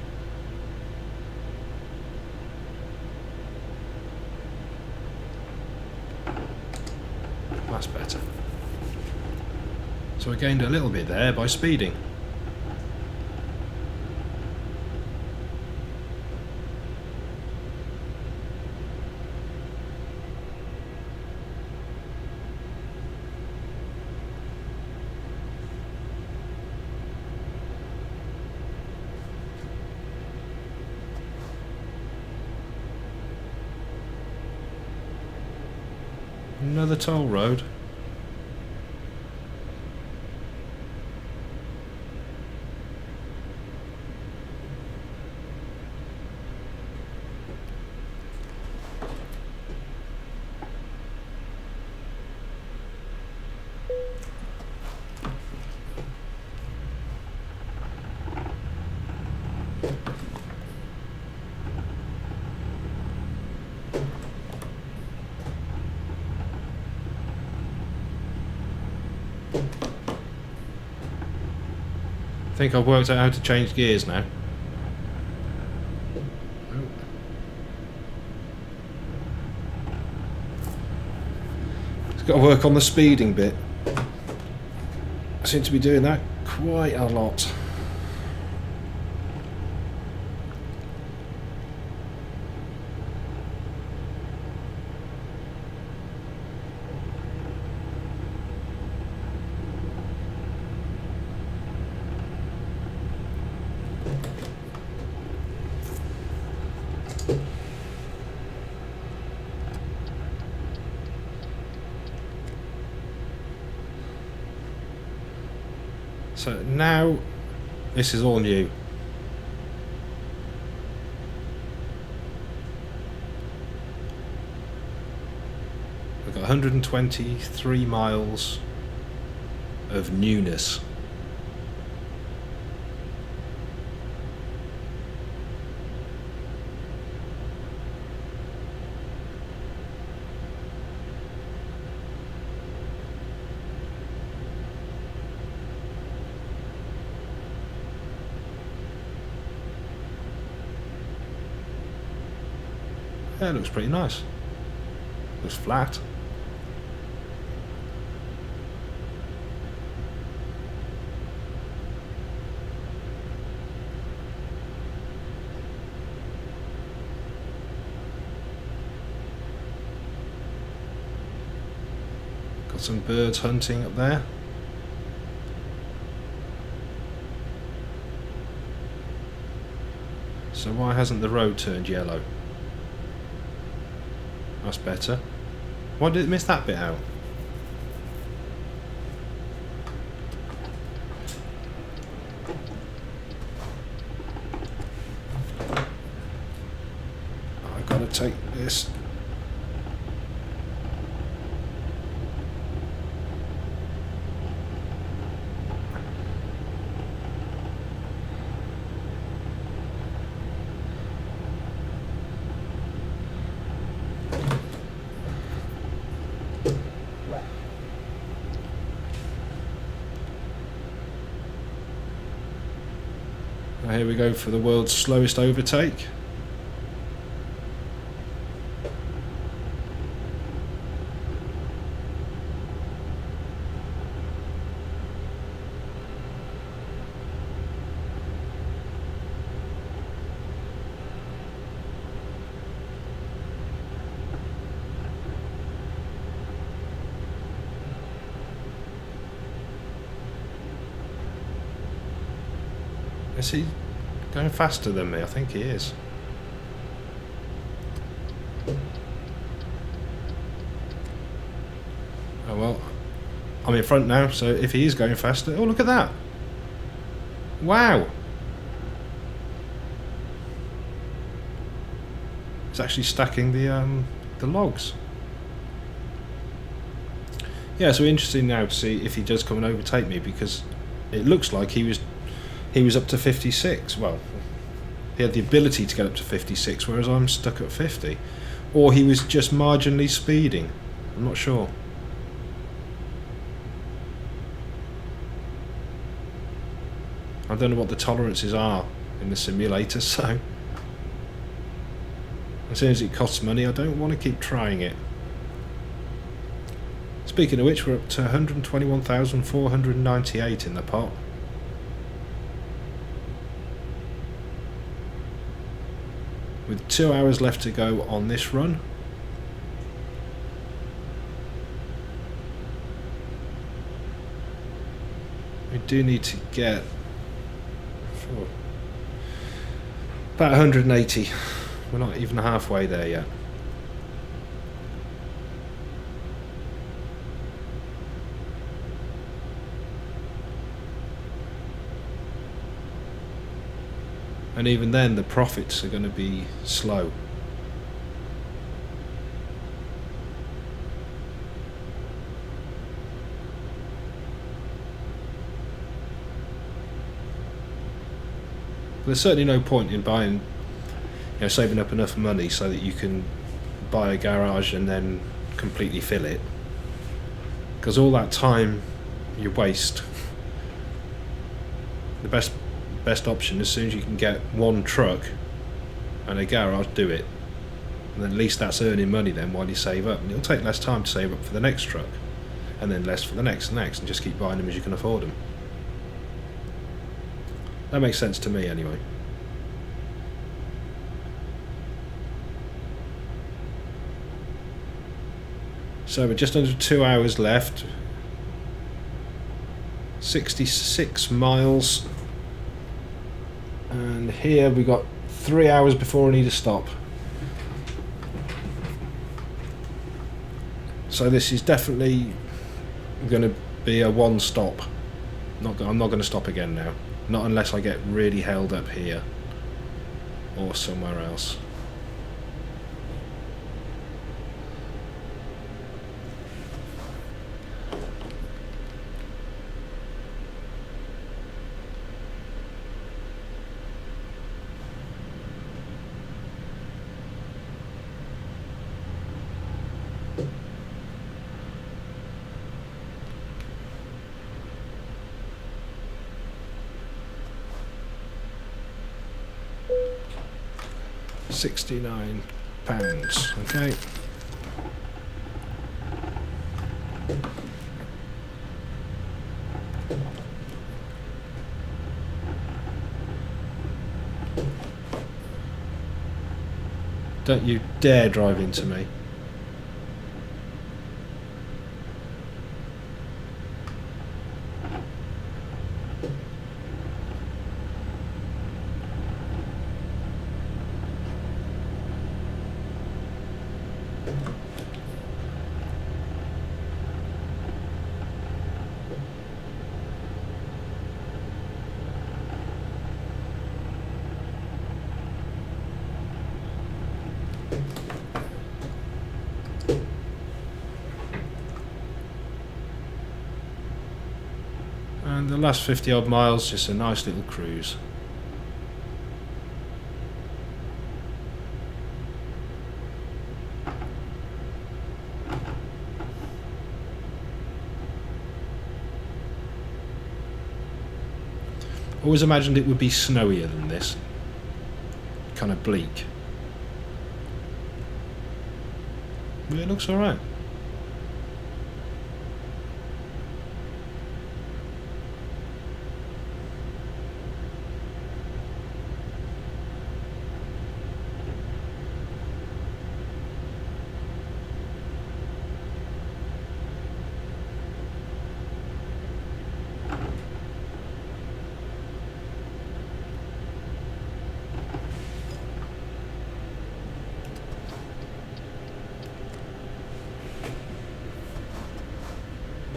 That's better. So I gained a little bit there by speeding. Another toll road. I think I've worked out how to change gears now. Just got to work on the speeding bit. I seem to be doing that quite a lot. So now this is all new. We've got 123 miles of newness. Yeah, it looks pretty nice. Looks flat. Got some birds hunting up there. So why hasn't the road turned yellow? That's better. Why did it miss that bit out? I've got to take this. Here we go for the world's slowest overtake. Is he going faster than me? I think he is. Oh well, I'm in front now, so if he is going faster... Oh, look at that! Wow! It's actually stacking the logs. Yeah, so interesting now to see if he does come and overtake me, because it looks like he was up to 56. Well, he had the ability to get up to 56, whereas I'm stuck at 50. Or he was just marginally speeding. I'm not sure. I don't know what the tolerances are in the simulator, so as soon as it costs money, I don't want to keep trying it. Speaking of which, we're up to 121,498 in the pot. With 2 hours left to go on this run. We do need to get about 180. We're not even halfway there yet. And even then, the profits are going to be slow. There's certainly no point in buying, saving up enough money so that you can buy a garage and then completely fill it. Because all that time you waste. The best option, as soon as you can get one truck and a garage, do it. And then at least that's earning money then while you save up. And it'll take less time to save up for the next truck, and then less for the next, and just keep buying them as you can afford them. That makes sense to me anyway. So we're just under 2 hours left. 66 miles. And here we got 3 hours before I need to stop. So this is definitely going to be a one stop. I'm not going to stop again now. Not unless I get really held up here or somewhere else. £69. Okay. Don't you dare drive into me. And the last 50 odd miles, just a nice little cruise. Always imagined it would be snowier than this. Kind of bleak. But it looks alright.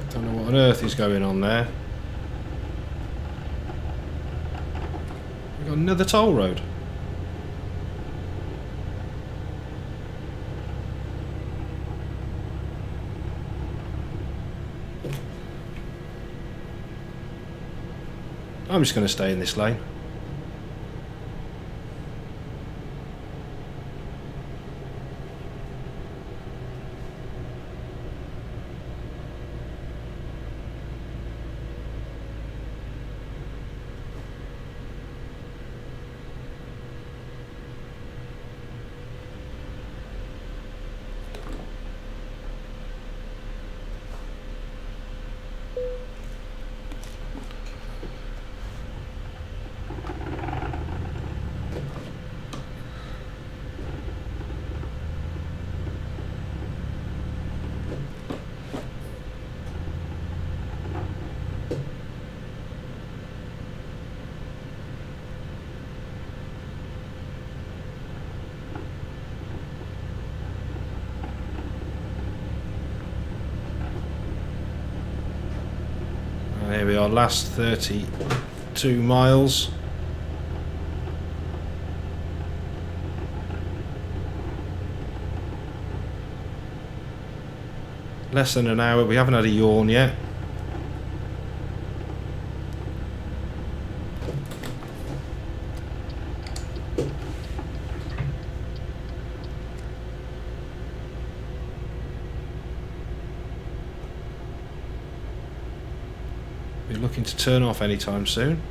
Don't know what on earth is going on there. We've got another toll road. I'm just going to stay in this lane. Here we are, last 32 miles. Less than an hour, we haven't had a yawn yet. We're looking to turn off anytime soon.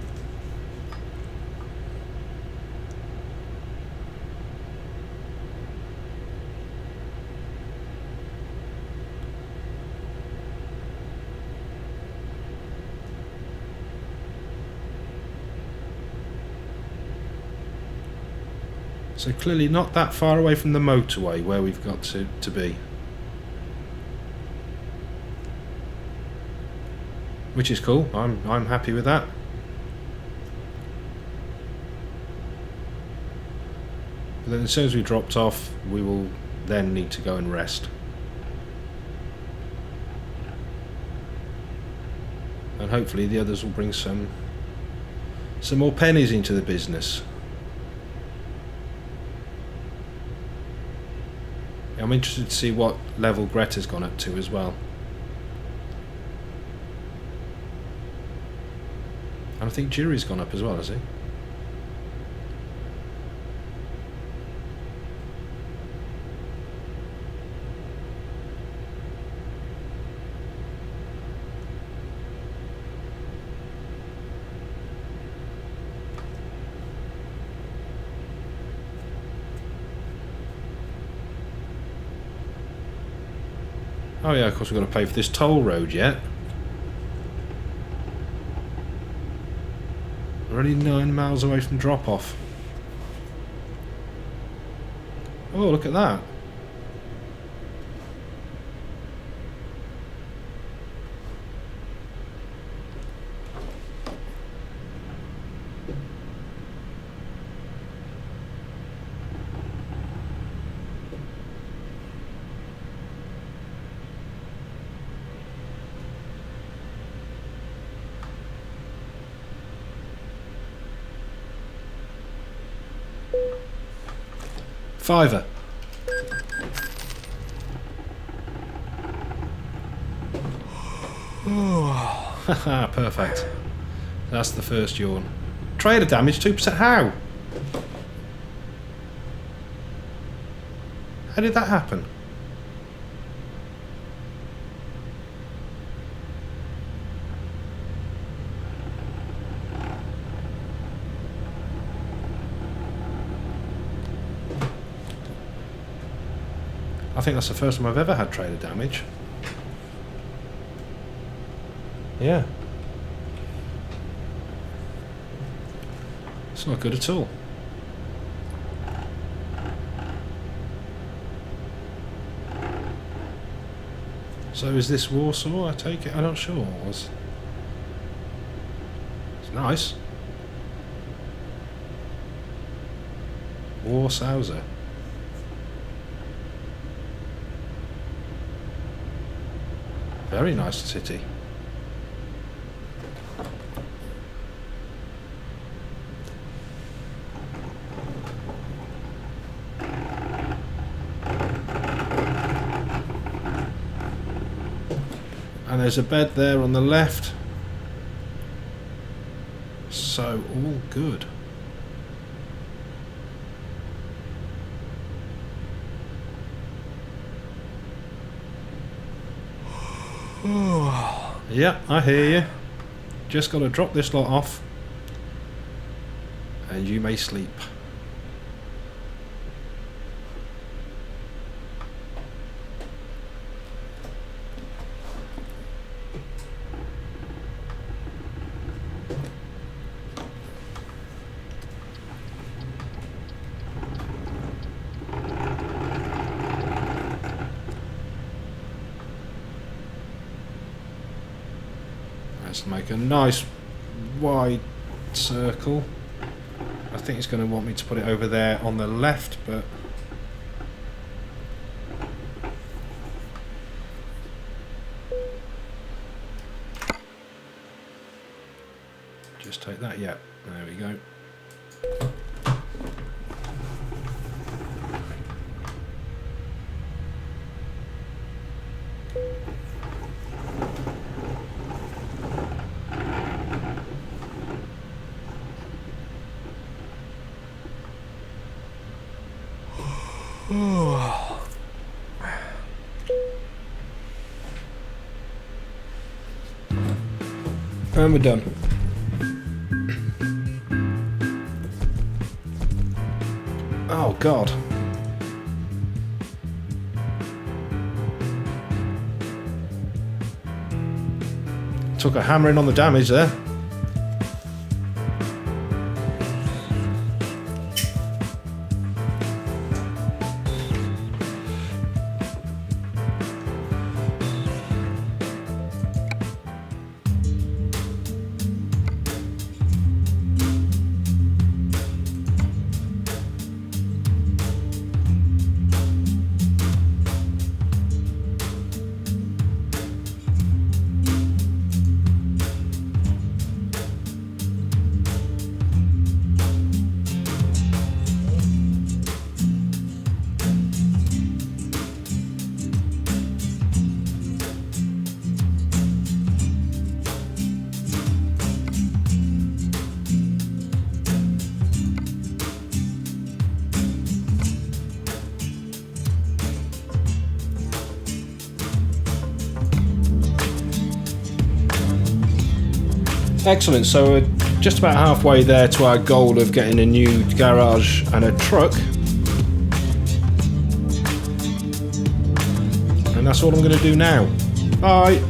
So clearly not that far away from the motorway where we've got to be. Which is cool. I'm happy with that. But then as soon as we dropped off, we will then need to go and rest. And hopefully the others will bring some more pennies into the business. I'm interested to see what level Greta's gone up to as well. And I think Jury's gone up as well, has he? Oh yeah, of course we've got to pay for this toll road yet. We're only 9 miles away from drop-off. Oh, look at that. Fiver. Oh, perfect. That's the first yawn. Trailer damage 2%. How? How did that happen? I think that's the first time I've ever had trailer damage. Yeah. It's not good at all. So is this Warsaw, I take it? I'm not sure. It's nice. Warsauser. Very nice city. And there's a bed there on the left. So, all good. Yeah, I hear you. Just got to drop this lot off and you may sleep. Let's make a nice wide circle. I think it's going to want me to put it over there on the left, but just take that. Yeah, there we go. And we're done. Oh God. Took a hammering on the damage there. Excellent, so we're just about halfway there to our goal of getting a new garage and a truck. And that's all I'm going to do now. Bye!